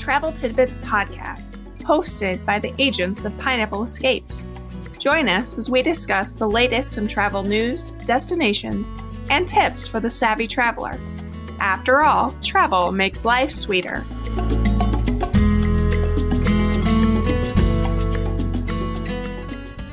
Travel Tidbits podcast, hosted by the agents of Pineapple Escapes. Join us as we discuss the latest in travel news, destinations, and tips for the savvy traveler. After all, travel makes life sweeter.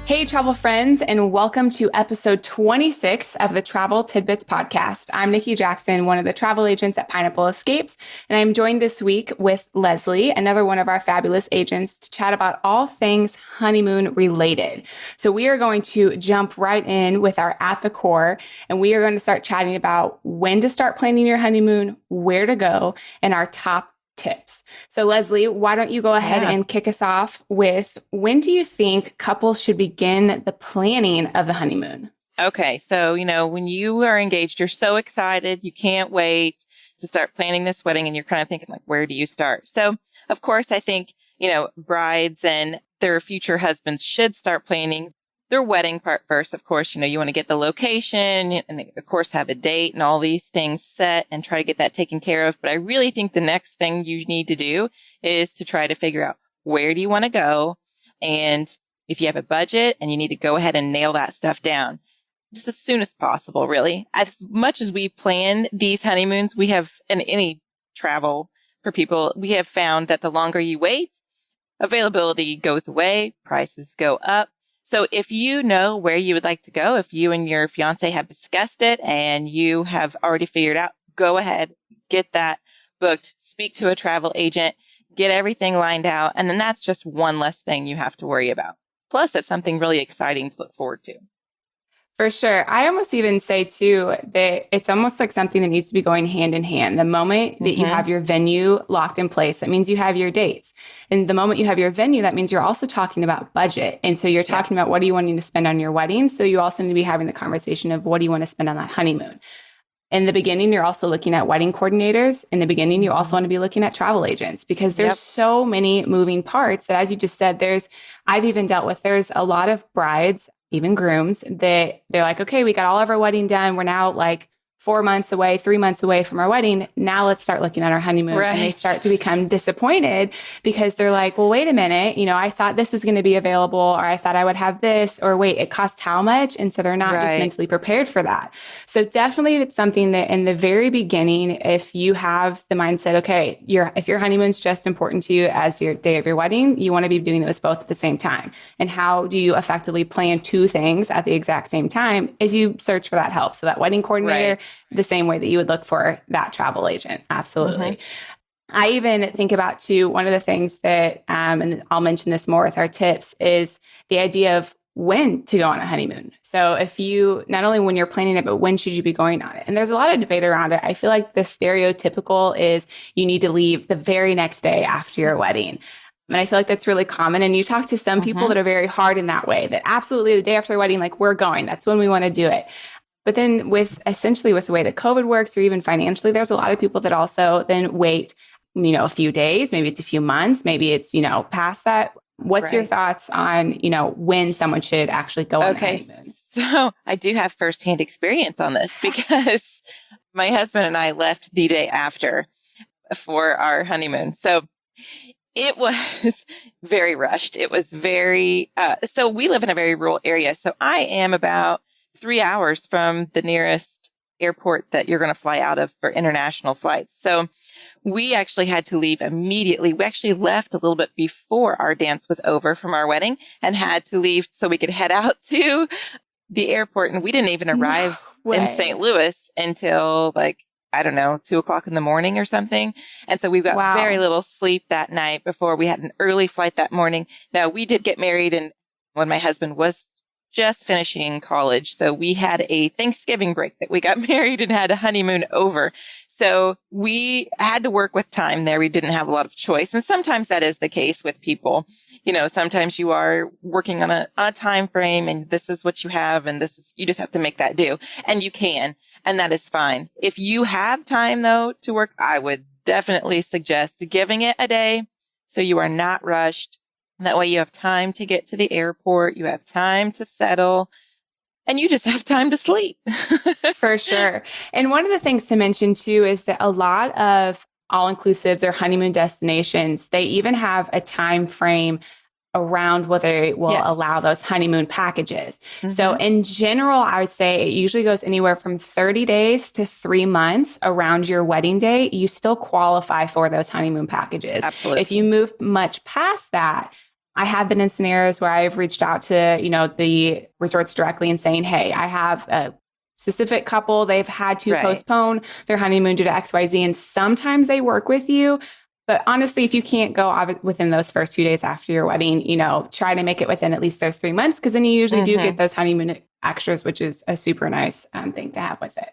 Hey, travel friends, and welcome to episode 26 of the Travel Tidbits podcast. I'm Niki Jackson, one of the travel agents at Pineapple Escapes, and I'm joined this week with Leslie, another one of our fabulous agents, to chat about all things honeymoon related. So we are going to jump right in with our At the Core, and we are going to start chatting about when to start planning your honeymoon, where to go, and our top tips. So Leslie, why don't you go ahead and kick us off with, when do you think couples should begin the planning of the honeymoon? Okay. So, when you are engaged, you're so excited. You can't wait to start planning this wedding, and you're kind of thinking, like, where do you start? So, of course, I think, brides and their future husbands should start planning their wedding part first. Of course, you want to get the location and of course have a date and all these things set and try to get that taken care of. But I really think the next thing you need to do is to try to figure out, where do you want to go? And if you have a budget, and you need to go ahead and nail that stuff down just as soon as possible, really. As much as we plan these honeymoons, we have, in any travel for people, we have found that the longer you wait, availability goes away, prices go up. So if you know where you would like to go, if you and your fiance have discussed it and you have already figured out, go ahead, get that booked, speak to a travel agent, get everything lined out. And then that's just one less thing you have to worry about. Plus, it's something really exciting to look forward to. For sure. I almost even say, too, that it's almost like something that needs to be going hand in hand. The moment that you have your venue locked in place, that means you have your dates. And the moment you have your venue, that means you're also talking about budget. And so you're talking about, what do you want to spend on your wedding? So you also need to be having the conversation of, what do you want to spend on that honeymoon? In the beginning, you're also looking at wedding coordinators. In the beginning, you also want to be looking at travel agents, because there's so many moving parts that, as you just said, I've even dealt with, there's a lot of brides, even grooms, that they're like, okay, we got all of our wedding done. We're now like 4 months away, 3 months away from our wedding. Now let's start looking at our honeymoon. Right. And they start to become disappointed, because they're like, well, wait a minute. I thought this was going to be available, or I thought I would have this, or wait, it costs how much? And so they're not just mentally prepared for that. So definitely, it's something that in the very beginning, if you have the mindset, okay, if your honeymoon's just important to you as your day of your wedding, you want to be doing those both at the same time. And how do you effectively plan two things at the exact same time? Is you search for that help. So that wedding coordinator, the same way that you would look for that travel agent. Absolutely. I even think about, too, one of the things that, and I'll mention this more with our tips, is the idea of when to go on a honeymoon. So if you, not only when you're planning it, but when should you be going on it? And there's a lot of debate around it. I feel like the stereotypical is you need to leave the very next day after your wedding. And I feel like that's really common. And you talk to some people that are very hard in that way, that absolutely the day after their wedding, like, we're going, that's when we want to do it. But then with the way that COVID works, or even financially, there's a lot of people that also then wait, a few days, maybe it's a few months, maybe it's, past that. What's your thoughts on, when someone should actually go on a honeymoon? So I do have firsthand experience on this, because my husband and I left the day after for our honeymoon. So it was very rushed. It was very, so we live in a very rural area. So I am about 3 hours from the nearest airport that you're going to fly out of for international flights. So we actually had to leave immediately. We actually left a little bit before our dance was over from our wedding, and had to leave so we could head out to the airport. And we didn't even arrive in St. Louis until 2:00 in the morning or something. And so we got very little sleep that night before we had an early flight that morning. Now, we did get married, and when my husband was just finishing college. So we had a Thanksgiving break that we got married and had a honeymoon over. So we had to work with time there. We didn't have a lot of choice. And sometimes that is the case with people. Sometimes you are working on a time frame, and this is what you have, and you just have to make that do. And you can, and that is fine. If you have time, though, to work, I would definitely suggest giving it a day so you are not rushed. That way you have time to get to the airport, you have time to settle, and you just have time to sleep. For sure. And one of the things to mention, too, is that a lot of all-inclusives or honeymoon destinations, they even have a time frame around whether it will allow those honeymoon packages. So in general, I would say it usually goes anywhere from 30 days to 3 months around your wedding date. You still qualify for those honeymoon packages. Absolutely. If you move much past that, I have been in scenarios where I've reached out to, the resorts directly and saying, hey, I have a specific couple. They've had to postpone their honeymoon due to XYZ. And sometimes they work with you. But honestly, if you can't go within those first few days after your wedding, try to make it within at least those 3 months, because then you usually do get those honeymoon extras, which is a super nice thing to have with it.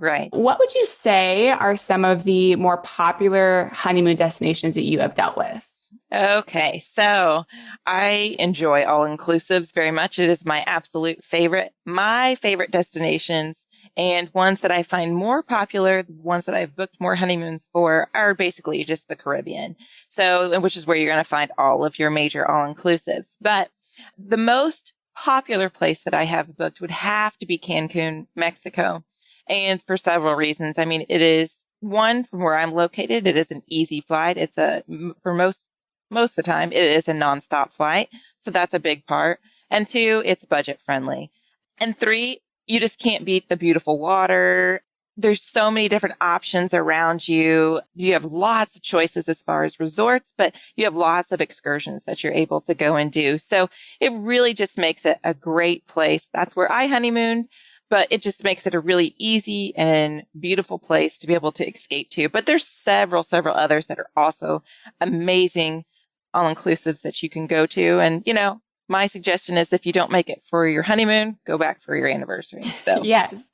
Right. What would you say are some of the more popular honeymoon destinations that you have dealt with? Okay, so I enjoy all-inclusives very much. It is my absolute favorite. My favorite destinations and ones that I find more popular, ones that I've booked more honeymoons for, are basically just the Caribbean. So, which is where you're going to find all of your major all-inclusives. But the most popular place that I have booked would have to be Cancun, Mexico. And for several reasons. I mean, it is one, from where I'm located, it is an easy flight. It's for most of the time, it is a nonstop flight. So that's a big part. And 2, it's budget friendly. And 3, you just can't beat the beautiful water. There's so many different options around you. You have lots of choices as far as resorts, but you have lots of excursions that you're able to go and do. So it really just makes it a great place. That's where I honeymooned, but it just makes it a really easy and beautiful place to be able to escape to. But there's several others that are also amazing all-inclusives that you can go to. And, my suggestion is if you don't make it for your honeymoon, go back for your anniversary. So yes.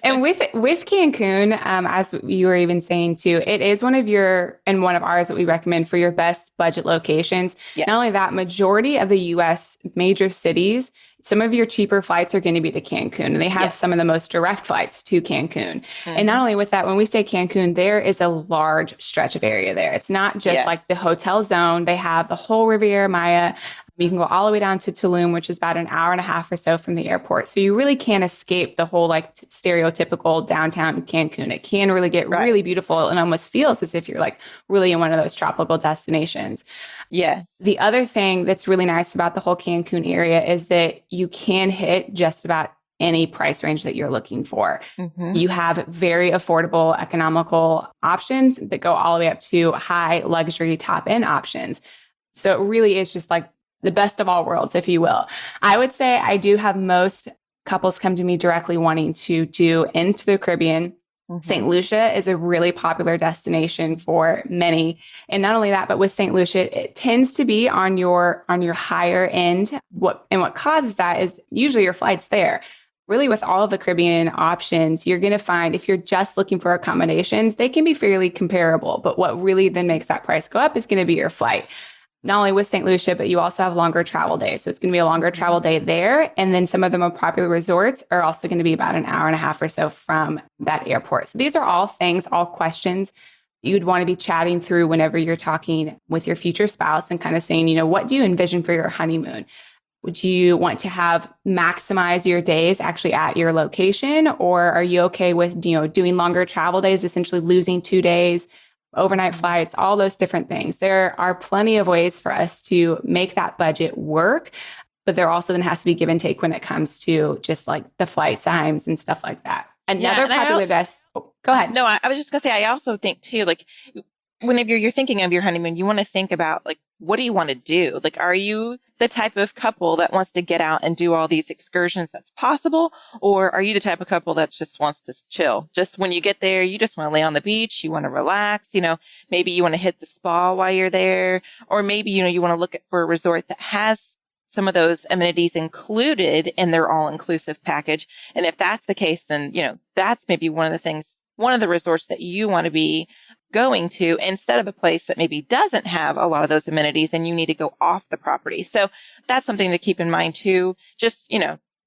And with Cancun, as you were even saying too, it is one of ours that we recommend for your best budget locations. Yes. Not only that, majority of the U.S. major cities, some of your cheaper flights are going to be to Cancun, and they have some of the most direct flights to Cancun. And not only with that, when we say Cancun, there is a large stretch of area there. It's not just like the hotel zone. They have the whole Riviera Maya. You can go all the way down to Tulum, which is about an hour and a half or so from the airport. So you really can't escape the whole stereotypical downtown Cancun. It can really get really beautiful and almost feels as if you're really in one of those tropical destinations. Yes. The other thing that's really nice about the whole Cancun area is that you can hit just about any price range that you're looking for. You have very affordable, economical options that go all the way up to high luxury top end options. So it really is just the best of all worlds, if you will. I would say I do have most couples come to me directly wanting to do into the Caribbean. St. Lucia is a really popular destination for many. And not only that, but with St. Lucia, it tends to be on your higher end. What causes that is usually your flight's there. Really, with all of the Caribbean options, you're going to find if you're just looking for accommodations, they can be fairly comparable. But what really then makes that price go up is going to be your flight. Not only with St. Lucia, but you also have longer travel days. So it's going to be a longer travel day there. And then some of the more popular resorts are also going to be about an hour and a half or so from that airport. So these are all things, all questions you'd want to be chatting through whenever you're talking with your future spouse and kind of saying, what do you envision for your honeymoon? Would you want to maximize your days actually at your location? Or are you okay with, doing longer travel days, essentially losing 2 days? Overnight flights, all those different things. There are plenty of ways for us to make that budget work, but there also then has to be give and take when it comes to just the flight times and stuff like that. Another popular go ahead. No, I was just gonna say, I also think too, whenever you're thinking of your honeymoon, you want to think about what do you want to do? Are you the type of couple that wants to get out and do all these excursions that's possible? Or are you the type of couple that just wants to chill? Just when you get there, you just want to lay on the beach. You want to relax, maybe you want to hit the spa while you're there. Or maybe, you want to look for a resort that has some of those amenities included in their all-inclusive package. And if that's the case, then, that's maybe one of the resorts that you want to be going to instead of a place that maybe doesn't have a lot of those amenities and you need to go off the property. So that's something to keep in mind too. Just,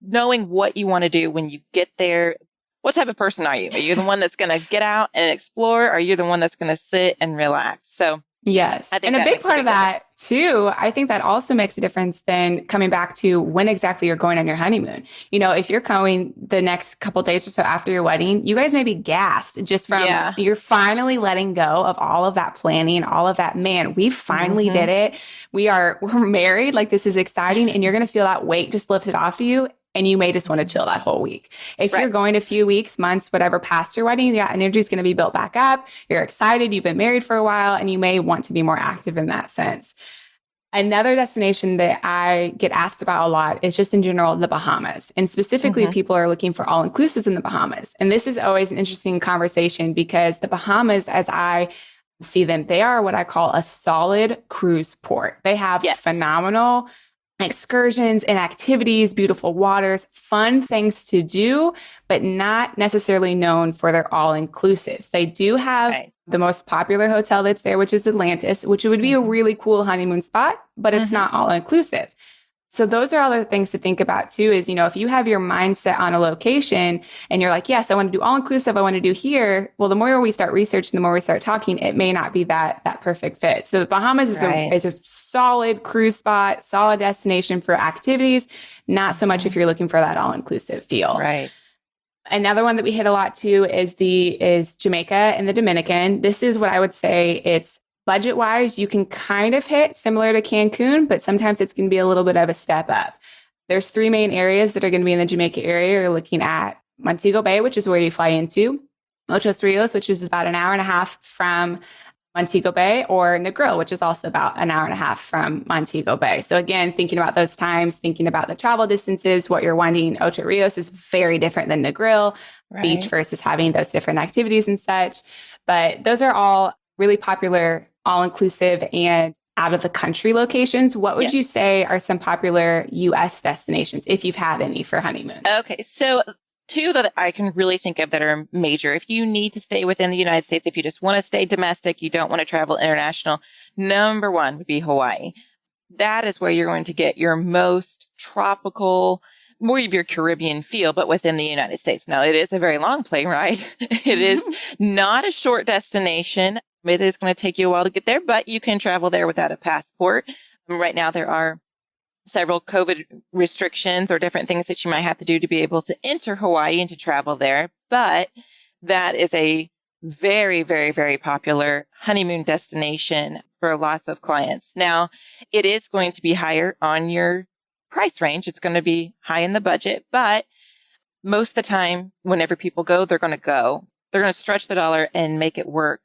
knowing what you want to do when you get there. What type of person are you? Are you the one that's going to get out and explore? Or are you the one that's going to sit and relax? So Yes. I think And a big part of that difference. too, I think that also makes a difference then coming back to when exactly you're going on your honeymoon. If you're going the next couple days or so after your wedding, you guys may be gassed just from you're finally letting go of all of that planning, all of that, man, we finally did it. We're married. Like, this is exciting. And you're going to feel that weight just lifted off of you. And you may just want to chill that whole week. If you're going a few weeks, months, whatever, past your wedding, that energy is going to be built back up. You're excited. You've been married for a while, and you may want to be more active in that sense. Another destination that I get asked about a lot is just in general, the Bahamas. And specifically, people are looking for all-inclusives in the Bahamas. And this is always an interesting conversation because the Bahamas, as I see them, they are what I call a solid cruise port. They have phenomenal excursions and activities, beautiful waters, fun things to do, but not necessarily known for their all-inclusives. They do have the most popular hotel that's there, which is Atlantis, which would be a really cool honeymoon spot, but it's not all-inclusive. So those are all the things to think about too, is, if you have your mindset on a location and you're like, yes, I want to do all inclusive, I want to do here. Well, the more we start researching, the more we start talking, it may not be that perfect fit. So the Bahamas is a solid cruise spot, solid destination for activities, not so much if you're looking for that all inclusive feel. Right. Another one that we hit a lot too is Jamaica and the Dominican. This is what I would say it's budget-wise, you can kind of hit similar to Cancun, but sometimes it's going to be a little bit of a step up. There's 3 main areas that are going to be in the Jamaica area. You're looking at Montego Bay, which is where you fly into, Ocho Rios, which is about an hour and a half from Montego Bay, or Negril, which is also about an hour and a half from Montego Bay. So again, thinking about those times, thinking about the travel distances, what you're wanting. Ocho Rios is very different than Negril, beach versus having those different activities and such. But those are all really popular all-inclusive and out of the country locations. What would you say are some popular U.S. destinations, if you've had any, for honeymoons? Okay, so 2 that I can really think of that are major. If you need to stay within the United States, if you just want to stay domestic, you don't want to travel international, number 1 would be Hawaii. That is where you're going to get your most tropical, more of your Caribbean feel, but within the United States. Now, it is a very long plane ride. It is not a short destination. It is going to take you a while to get there, but you can travel there without a passport. Right now, there are several COVID restrictions or different things that you might have to do to be able to enter Hawaii and to travel there. But that is a very, very, very popular honeymoon destination for lots of clients. Now, it is going to be higher on your price range. It's going to be high in the budget, but most of the time, whenever people go, they're going to stretch the dollar and make it work.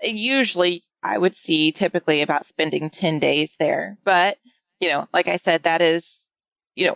Usually, I would see typically about spending 10 days there. But, like I said, that is,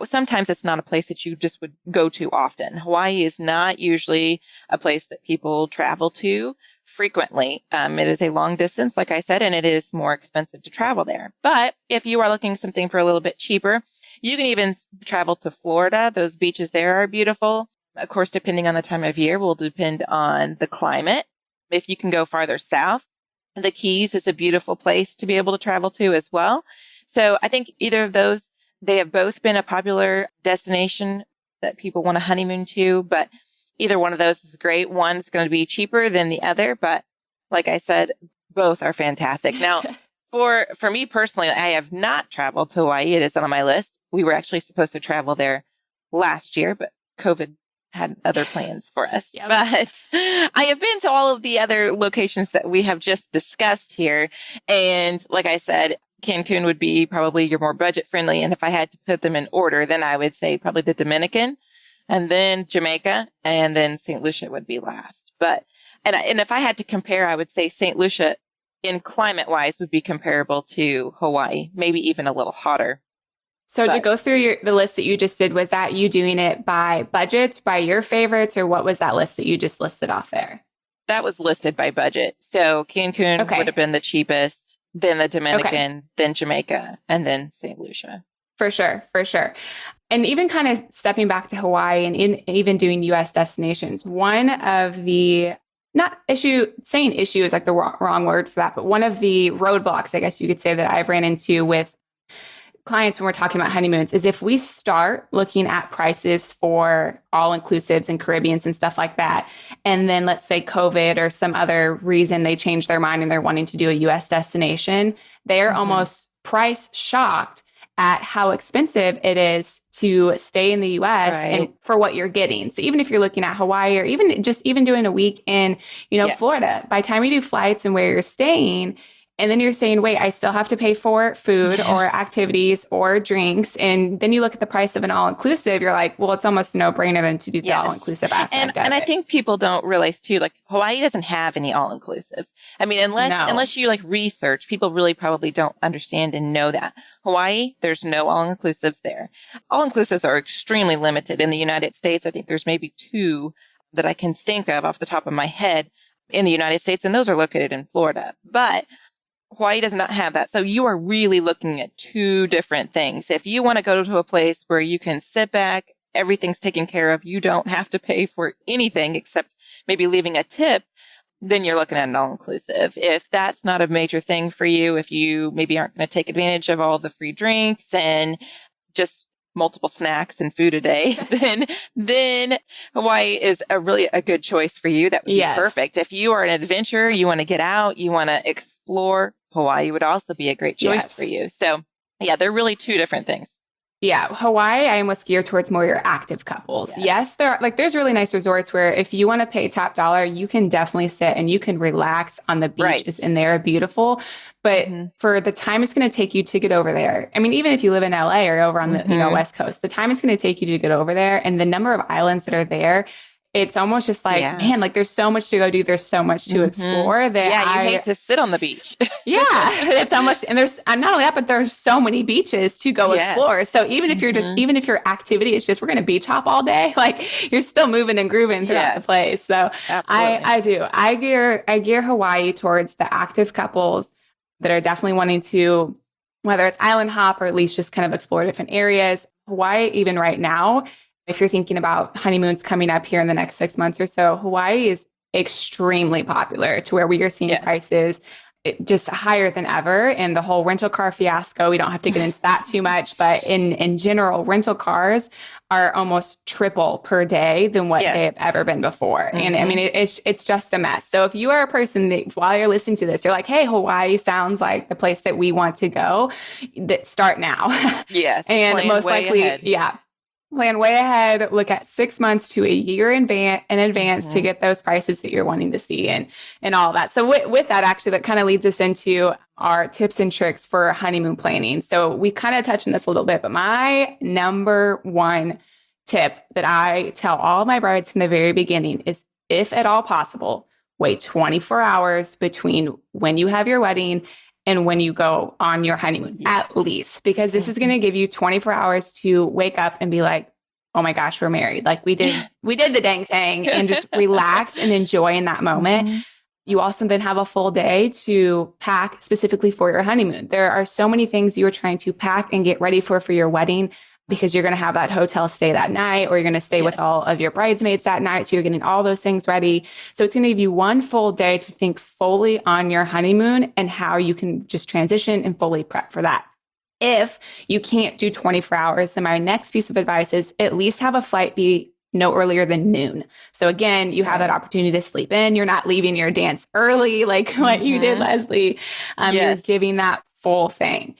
sometimes it's not a place that you just would go to often. Hawaii is not usually a place that people travel to frequently. It is a long distance, like I said, and it is more expensive to travel there. But if you are looking something for a little bit cheaper, you can even travel to Florida. Those beaches there are beautiful. Of course, depending on the time of year, will depend on the climate. If you can go farther south, the Keys is a beautiful place to be able to travel to as well. So I think either of those, they have both been a popular destination that people want to honeymoon to, but either one of those is great. One's going to be cheaper than the other, but like I said, both are fantastic. Now, for me personally, I have not traveled to Hawaii. It is on my list. We were actually supposed to travel there last year, but COVID had other plans for us. Yep. But I have been to all of the other locations that we have just discussed here. And like I said, Cancun would be probably your more budget friendly. And if I had to put them in order, then I would say probably the Dominican, and then Jamaica, and then St. Lucia would be last. But, and if I had to compare, I would say St. Lucia in climate wise would be comparable to Hawaii, maybe even a little hotter. So to go through the list that you just did, was that you doing it by budget, by your favorites, or what was that list that you just listed off there? That was listed by budget. So Cancun would have been the cheapest, then the Dominican, then Jamaica, and then St. Lucia. For sure. And even kind of stepping back to Hawaii and even doing U.S. destinations, one of the, saying issue is like the wrong word for that, but one of the roadblocks, I guess you could say, that I've ran into with clients when we're talking about honeymoons is if we start looking at prices for all-inclusives and Caribbeans and stuff like that, and then let's say COVID or some other reason they change their mind and they're wanting to do a U.S. destination, they're almost price shocked at how expensive it is to stay in the U.S. and for what you're getting. So even if you're looking at Hawaii or even doing a week in, Florida, by the time you do flights and where you're staying, and then you're saying, wait, I still have to pay for food or activities or drinks. And then you look at the price of an all-inclusive, you're like, well, it's almost a no-brainer than to do the all-inclusive aspect of it. And I think people don't realize too, like Hawaii doesn't have any all-inclusives. I mean, unless you like research, people really probably don't understand and know that. Hawaii, there's no all-inclusives there. All-inclusives are extremely limited. In the United States, I think there's maybe 2 that I can think of off the top of my head in the United States, and those are located in Florida. But Hawaii does not have that. So you are really looking at 2 different things. If you want to go to a place where you can sit back, everything's taken care of, you don't have to pay for anything except maybe leaving a tip, then you're looking at an all-inclusive. If that's not a major thing for you, if you maybe aren't going to take advantage of all the free drinks and just multiple snacks and food a day, then Hawaii is really a good choice for you. That would be perfect. If you are an adventurer, you want to get out, you want to explore, Hawaii would also be a great choice for you. So yeah, they're really 2 different things. Yeah, Hawaii, I almost gear towards more your active couples. Yes, there's really nice resorts where if you want to pay top dollar, you can definitely sit and you can relax on the beaches and they're beautiful. But for the time it's going to take you to get over there, I mean, even if you live in LA or over on the West Coast, the time it's going to take you to get over there and the number of islands that are there, it's almost just like, man, like there's so much to go do. There's so much to explore that you hate to sit on the beach. It's almost, and there's not only that, but there's so many beaches to go explore. So even if you're even if your activity is just, we're going to beach hop all day, like you're still moving and grooving throughout the place. So I gear Hawaii towards the active couples that are definitely wanting to, whether it's island hop or at least just kind of explore different areas. Hawaii, even right now, if you're thinking about honeymoons coming up here in the next 6 months or so, Hawaii is extremely popular to where we are seeing prices just higher than ever. And the whole rental car fiasco, we don't have to get into that too much, but in general, rental cars are almost triple per day than what they have ever been before. And I mean, it's just a mess. So if you are a person that while you're listening to this, you're like, hey, Hawaii sounds like the place that we want to go, that start now. And most likely, plan way ahead, look at 6 months to a year in advance to get those prices that you're wanting to see and all that. So with that, actually, that kind of leads us into our tips and tricks for honeymoon planning. So we kind of touched on this a little bit, but my number 1 tip that I tell all my brides from the very beginning is, if at all possible, wait 24 hours between when you have your wedding and when you go on your honeymoon, at least, because this is going to give you 24 hours to wake up and be like, oh my gosh, we're married. Like we did the dang thing, and just relax and enjoy in that moment. You also then have a full day to pack specifically for your honeymoon. There are so many things you are trying to pack and get ready for your wedding, because you're going to have that hotel stay that night, or you're going to stay with all of your bridesmaids that night. So you're getting all those things ready. So it's going to give you one full day to think fully on your honeymoon and how you can just transition and fully prep for that. If you can't do 24 hours, then my next piece of advice is at least have a flight be no earlier than noon. So again, you have that opportunity to sleep in. You're not leaving your dance early like what you did, Leslie. You're giving that full thing.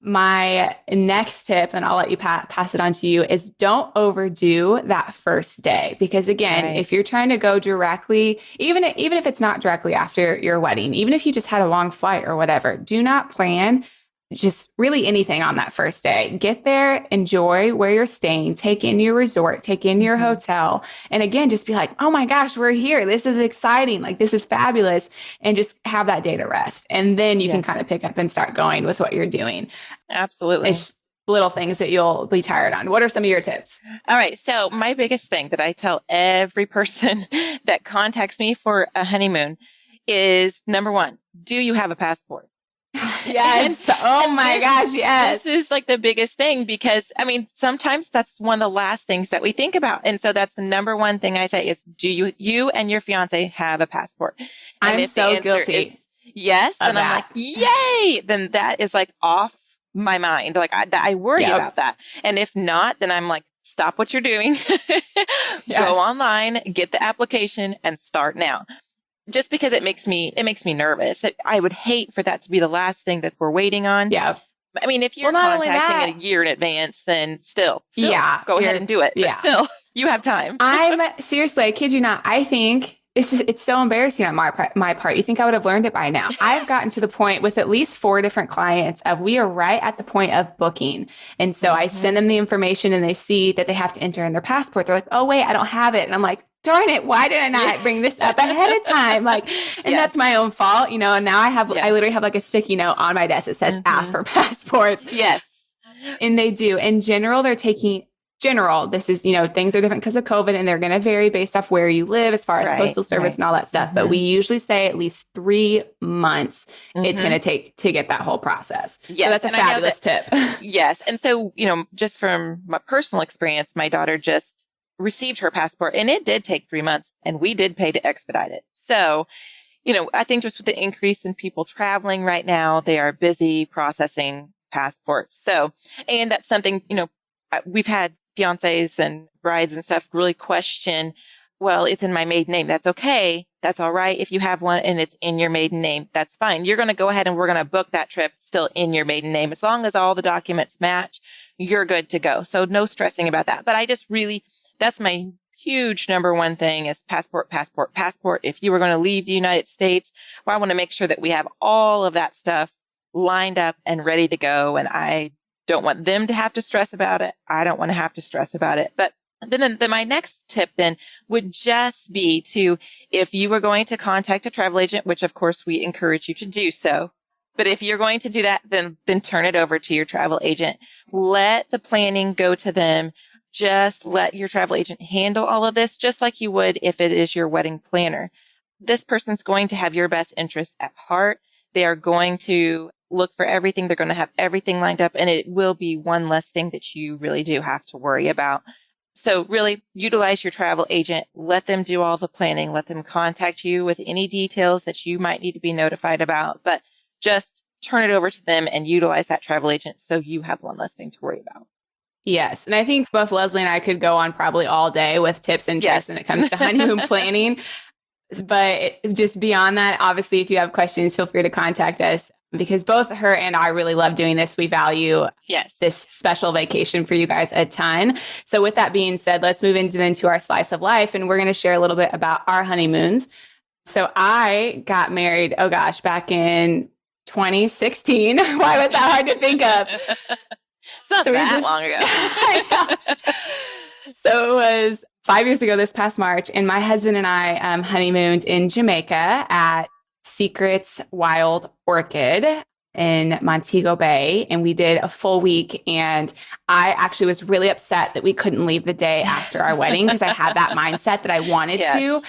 My next tip, and I'll let you pass it on to you, is don't overdo that first day. Because again, if you're trying to go directly, even if it's not directly after your wedding, even if you just had a long flight or whatever, do not plan just really anything on that first day. Get there, enjoy where you're staying, take in your resort, take in your hotel. And again, just be like, oh my gosh, we're here. This is exciting. Like, this is fabulous. And just have that day to rest. And then you can kind of pick up and start going with what you're doing. Absolutely. It's little things that you'll be tired on. What are some of your tips? All right. So my biggest thing that I tell every person that contacts me for a honeymoon is, number 1, do you have a passport? Yes. Oh my gosh. Yes. This is like the biggest thing, because I mean, sometimes that's one of the last things that we think about. And so that's the number 1 thing I say is, do you and your fiance have a passport? And I'm so guilty. Yes. And I'm like, yay. Then that is like off my mind. Like I worry about that. And if not, then I'm like, stop what you're doing, go online, get the application and start now. Just because it makes me nervous. I would hate for that to be the last thing that we're waiting on. Yeah. I mean, if you're contacting a year in advance, then still go ahead and do it. But still, you have time. Seriously, I kid you not. I think it's so embarrassing on my part. You think I would have learned it by now. I've gotten to the point with at least 4 different clients of we are right at the point of booking. And so I send them the information and they see that they have to enter in their passport. They're like, oh, wait, I don't have it. And I'm like, darn it, why did I not bring this up ahead of time? Like, and that's my own fault, you know, and now I literally have like a sticky note on my desk that says ask for passports. Yes. And they do. In general, this is, you know, things are different because of COVID and they're going to vary based off where you live as far as postal service and all that stuff. But we usually say at least 3 months it's going to take to get that whole process. Yes. So that's a fabulous tip. Yes. And so, you know, just from my personal experience, my daughter just received her passport and it did take 3 months and we did pay to expedite it. So, you know, I think just with the increase in people traveling right now, they are busy processing passports. So, and that's something, you know, we've had fiancés and brides and stuff really question, well, it's in my maiden name. That's okay. That's all right. If you have one and it's in your maiden name, that's fine. You're going to go ahead and we're going to book that trip still in your maiden name. As long as all the documents match, you're good to go. So no stressing about that. But I just really, that's my huge number one thing is passport. If you were going to leave the United States, well, I want to make sure that we have all of that stuff lined up and ready to go. And I don't want them to have to stress about it. I don't want to have to stress about it. But then my next tip then would just be to, if you were going to contact a travel agent, which of course we encourage you to do so, but if you're going to do that, then turn it over to your travel agent. Let the planning go to them. Just let your travel agent handle all of this, just like you would if it is your wedding planner. This person's going to have your best interests at heart. They are going to look for everything. They're going to have everything lined up, and it will be one less thing that you really do have to worry about. So really utilize your travel agent. Let them do all the planning. Let them contact you with any details that you might need to be notified about, but just turn it over to them and utilize that travel agent so you have one less thing to worry about. Yes. And I think both Leslie and I could go on probably all day with tips and tricks when it comes to honeymoon planning. But just beyond that, obviously, if you have questions, feel free to contact us because both her and I really love doing this. We value this special vacation for you guys a ton. So with that being said, let's move into our slice of life. And we're going to share a little bit about our honeymoons. So I got married, back in 2016. Why was that hard to think of? It's not that long ago. I know. So it was 5 years ago this past March, and my husband and I honeymooned in Jamaica at Secrets Wild Orchid in Montego Bay, and we did a full week. And I actually was really upset that we couldn't leave the day after our wedding because I had that mindset that I wanted to.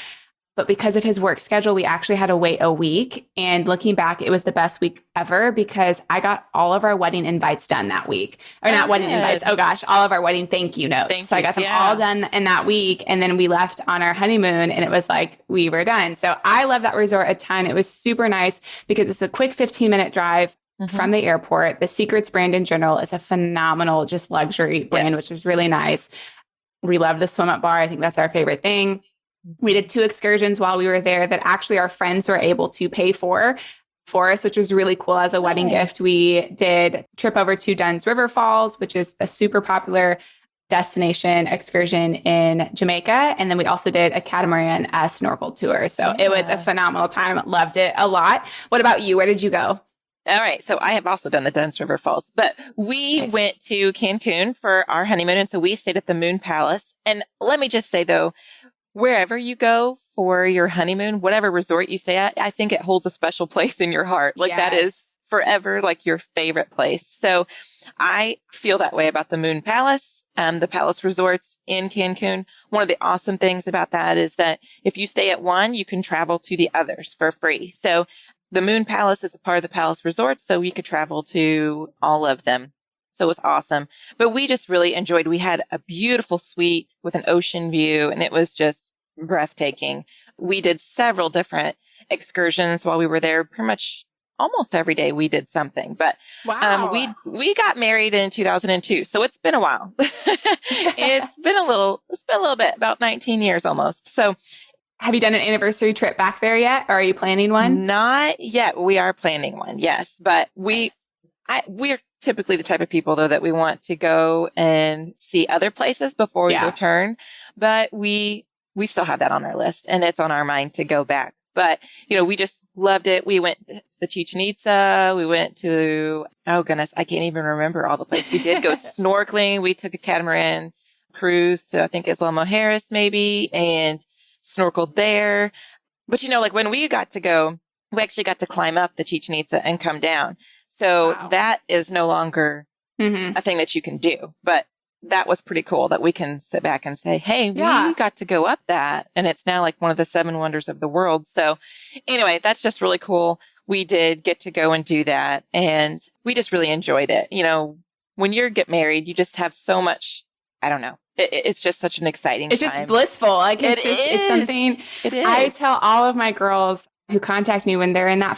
But because of his work schedule, we actually had to wait a week. And looking back, it was the best week ever because I got all of our wedding invites done that week. Or not wedding invites. All of our wedding thank you notes. I got them all done in that week. And then we left on our honeymoon and it was like we were done. So I love that resort a ton. It was super nice because it's a quick 15-minute drive from the airport. The Secrets brand in general is a phenomenal just luxury brand, which is really nice. We love the swim up bar. I think that's our favorite thing. We did 2 excursions while we were there that actually our friends were able to pay for us, which was really cool as a wedding gift. We did a trip over to Dunn's River Falls, which is a super popular destination excursion in Jamaica. And then we also did a catamaran snorkel tour. So it was a phenomenal time. Loved it a lot. What about you? Where did you go? All right. So I have also done the Dunn's River Falls, but we went to Cancun for our honeymoon. And so we stayed at the Moon Palace. And let me just say, though, wherever you go for your honeymoon, whatever resort you stay at, I think it holds a special place in your heart. Like that is forever like your favorite place. So I feel that way about the Moon Palace, the Palace Resorts in Cancun. One of the awesome things about that is that if you stay at one, you can travel to the others for free. So the Moon Palace is a part of the Palace Resorts, so we could travel to all of them. So it was awesome. But we just really enjoyed. We had a beautiful suite with an ocean view, and it was just breathtaking. We did several different excursions while we were there, pretty much almost every day we did something. But wow. we got married in 2002, so it's been a while. It's been a little bit, about 19 years almost. So have you done an anniversary trip back there yet? Or are you planning one? Not yet. We are planning one, yes. But we're typically the type of people, though, that we want to go and see other places before we return. But we still have that on our list, and it's on our mind to go back. But, we just loved it. We went to the Chichen Itza. We went to, oh goodness, I can't even remember all the places. We did go snorkeling. We took a catamaran cruise to, I think, Isla Mujeres maybe, and snorkeled there. But, like when we got to go, we actually got to climb up the Chichen Itza and come down. So that is no longer a thing that you can do. But that was pretty cool that we can sit back and say, hey, we got to go up that. And it's now like one of the 7 wonders of the world. So anyway, that's just really cool. We did get to go and do that. And we just really enjoyed it. When you get married, you just have so much, I don't know. It's just such an exciting time. It's just blissful. Like it's something it is. I tell all of my girls who contact me when they're in that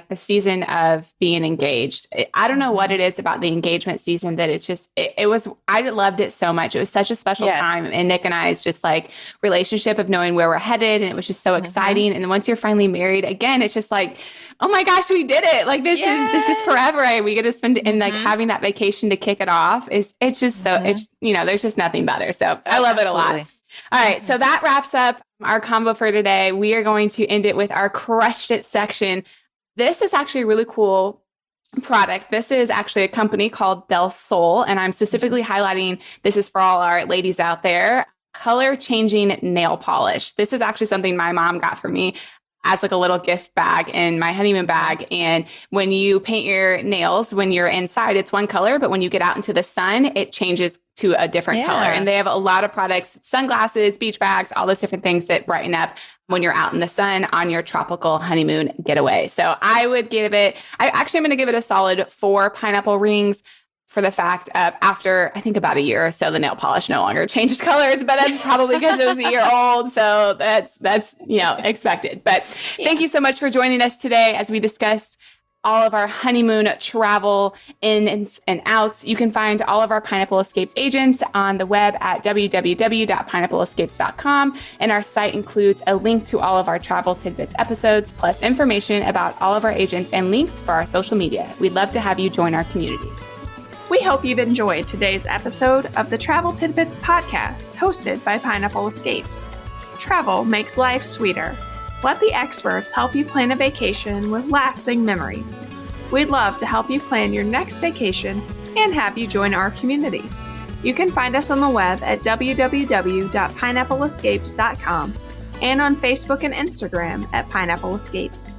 the season of being engaged. I don't know what it is about the engagement season that it's just, I loved it so much. It was such a special time in Nick and I's just like relationship of knowing where we're headed. And it was just so exciting. And then once you're finally married again, it's just like, oh my gosh, we did it. Like this is forever. We get to spend and like having that vacation to kick it off it's just so it's, there's just nothing better. So I love it a lot. All right. So that wraps up our combo for today. We are going to end it with our crushed it section. This is actually a really cool product. This is actually a company called Del Sol, and I'm specifically highlighting this is for all our ladies out there. Color changing nail polish. This is actually something my mom got for me as like a little gift bag in my honeymoon bag. And when you paint your nails, when you're inside, it's one color, but when you get out into the sun, it changes to a different color. And they have a lot of products, sunglasses, beach bags, all those different things that brighten up when you're out in the sun on your tropical honeymoon getaway. So I'm going to give it a solid 4 pineapple rings for the fact of after, I think about a year or so, the nail polish no longer changed colors, but that's probably because it was a year old. So that's expected. But thank you so much for joining us today as we discussed all of our honeymoon travel ins and outs. You can find all of our Pineapple Escapes agents on the web at www.pineappleescapes.com. And our site includes a link to all of our Travel Tidbits episodes, plus information about all of our agents and links for our social media. We'd love to have you join our community. We hope you've enjoyed today's episode of the Travel Tidbits podcast, hosted by Pineapple Escapes. Travel makes life sweeter. Let the experts help you plan a vacation with lasting memories. We'd love to help you plan your next vacation and have you join our community. You can find us on the web at www.pineappleescapes.com and on Facebook and Instagram at Pineapple Escapes.